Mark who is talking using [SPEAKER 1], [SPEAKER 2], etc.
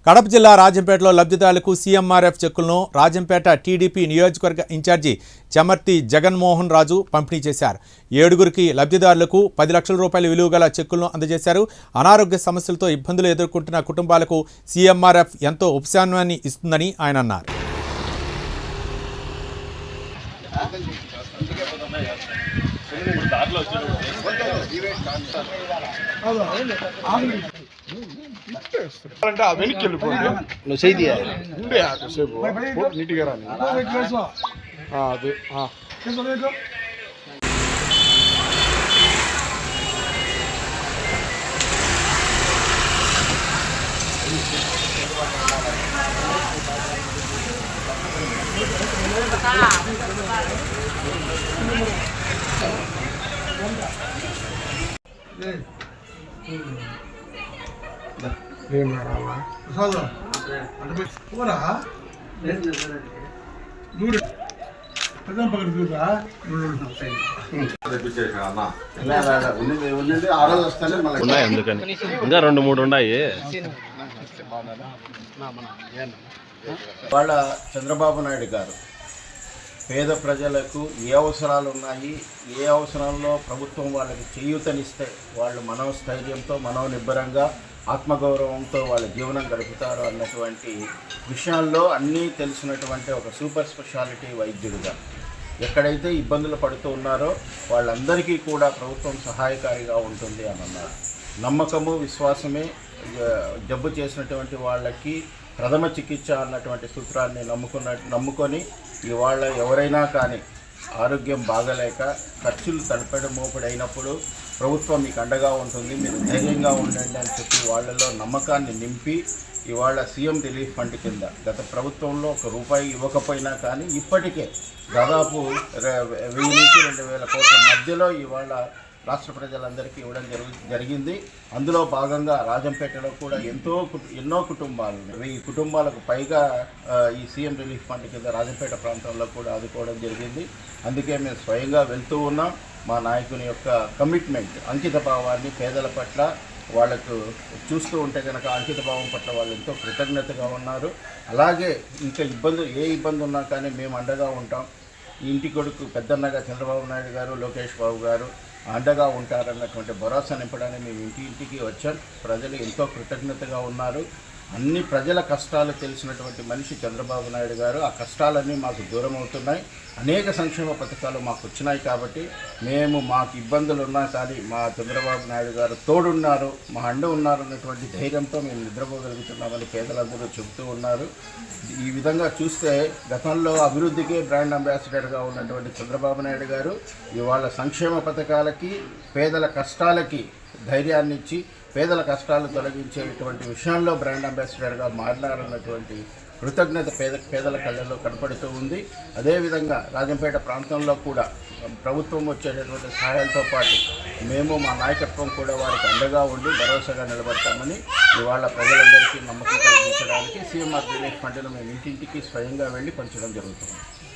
[SPEAKER 1] కడప జిల్లా రాజంపేటలో లబ్ధిదారులకు సీఎంఆర్ఎఫ్ చెక్కులను రాజంపేట టీడీపీ నియోజకవర్గ ఇన్ఛార్జి చమర్తి జగన్మోహన్ రాజు పంపిణీ చేశారు. 7గురికి లబ్ధిదారులకు 10 లక్షల రూపాయల విలువ గల చెక్కులను అందజేశారు. అనారోగ్య సమస్యలతో ఇబ్బందులు ఎదుర్కొంటున్న కుటుంబాలకు సీఎంఆర్ఎఫ్ ఎంతో ఉపశమనాన్ని ఇస్తుందని ఆయన అన్నారు.
[SPEAKER 2] వెనక్కి వెళ్ళిపోండి ఉండే కాసేపు నీట్గా రాని అదే
[SPEAKER 3] ఉన్నాయి, అందుకని ఇంకా 2-3 ఉన్నాయి.
[SPEAKER 4] వాళ్ళ చంద్రబాబు నాయుడు గారు పేద ప్రజలకు ఏ అవసరాలు ఉన్నాయి, ఏ అవసరాల్లో ప్రభుత్వం వాళ్ళకి చేయూతనిస్తే వాళ్ళు మనోస్థైర్యంతో మనోనిబ్బరంగా ఆత్మగౌరవంతో వాళ్ళ జీవనం గడుపుతారు అన్నటువంటి విషయాల్లో అన్నీ తెలిసినటువంటి ఒక సూపర్ స్పెషాలిటీ వైద్యుడిగా ఎక్కడైతే ఇబ్బందులు పడుతూ ఉన్నారో వాళ్ళందరికీ కూడా ప్రభుత్వం సహాయకారిగా ఉంటుంది అని అన్నారు. నమ్మకము విశ్వాసమే జబ్బు చేసినటువంటి వాళ్ళకి ప్రథమ చికిత్స అన్నటువంటి సూత్రాన్ని నమ్ముకొని ఇవాళ ఎవరైనా కానీ ఆరోగ్యం బాగలేక ఖర్చులు తలపడి మోపుడైనప్పుడు ప్రభుత్వం మీకు అండగా ఉంటుంది, మీరు ధైర్యంగా ఉండండి అని చెప్పి వాళ్ళలో నమ్మకాన్ని నింపి ఇవాళ సీఎం రిలీఫ్ ఫండ్ కింద గత ప్రభుత్వంలో ₹1 ఇవ్వకపోయినా కానీ ఇప్పటికే దాదాపు 1000 నుంచి 2000 కోట్ల మధ్యలో ఇవాళ రాష్ట్ర ప్రజలందరికీ ఇవ్వడం జరిగింది. అందులో భాగంగా రాజంపేటలో కూడా ఎన్నో కుటుంబాలు 1000 కుటుంబాలకు పైగా ఈ సీఎం రిలీఫ్ ఫండ్ కింద రాజంపేట ప్రాంతంలో కూడా ఆదుకోవడం జరిగింది. అందుకే మేము స్వయంగా వెళ్తూ ఉన్నాం. మా నాయకుని యొక్క కమిట్మెంట్, అంకిత భావాన్ని పేదల పట్ల వాళ్ళకు చూస్తూ ఉంటే కనుక అంకిత భావం పట్ల వాళ్ళు ఎంతో కృతజ్ఞతగా ఉన్నారు. అలాగే ఇంకా ఏ ఇబ్బంది ఉన్నా కానీ మేము అండగా ఉంటాం. ఇంటి కొడుకు పెద్దన్నగా చంద్రబాబు నాయుడు గారు, లోకేష్ బాబు గారు అండగా ఉంటారన్నటువంటి భరోసా నింపడానికి మేము ఇంటికి వచ్చాం. ప్రజలు ఎంతో కృతజ్ఞతగా ఉన్నారు. అన్ని ప్రజల కష్టాలు తెలిసినటువంటి మనిషి చంద్రబాబు నాయుడు గారు. ఆ కష్టాలన్నీ మాకు దూరం అవుతున్నాయి. అనేక సంక్షేమ పథకాలు మాకు వచ్చినాయి కాబట్టి మాకు ఇబ్బందులు ఉన్నా కానీ మా చంద్రబాబు నాయుడు గారు తోడున్నారు, మా అండ ఉన్నారు అన్నటువంటి ధైర్యంతో మేము నిద్రపోగలుగుతున్నామని పేదలందరూ చెబుతూ ఉన్నారు. ఈ విధంగా చూస్తే గతంలో అభివృద్ధికే బ్రాండ్ అంబాసిడర్గా ఉన్నటువంటి చంద్రబాబు నాయుడు గారు ఇవాళ సంక్షేమ పథకాలకి పేదల కష్టాలకి ధైర్యాన్ని ఇచ్చి పేదల కష్టాలు తొలగించేటువంటి విషయంలో బ్రాండ్ అంబాసిడర్గా మారినారన్నటువంటి కృతజ్ఞత పేదల కళ్ళల్లో కనపడుతూ ఉంది. అదేవిధంగా రాజంపేట ప్రాంతంలో కూడా ప్రభుత్వం వచ్చేటటువంటి సహాయాలతో పాటు మా నాయకత్వం కూడా వారికి అండగా ఉండి భరోసాగా నిలబడతామని ఇవాళ ప్రజలందరికీ నమ్మకం కలిగించడానికి సీఎంఆర్ రిలీఫ్ ఫండ్ను మేము ఇంటింటికి స్వయంగా వెళ్ళి పంచడం జరుగుతుంది.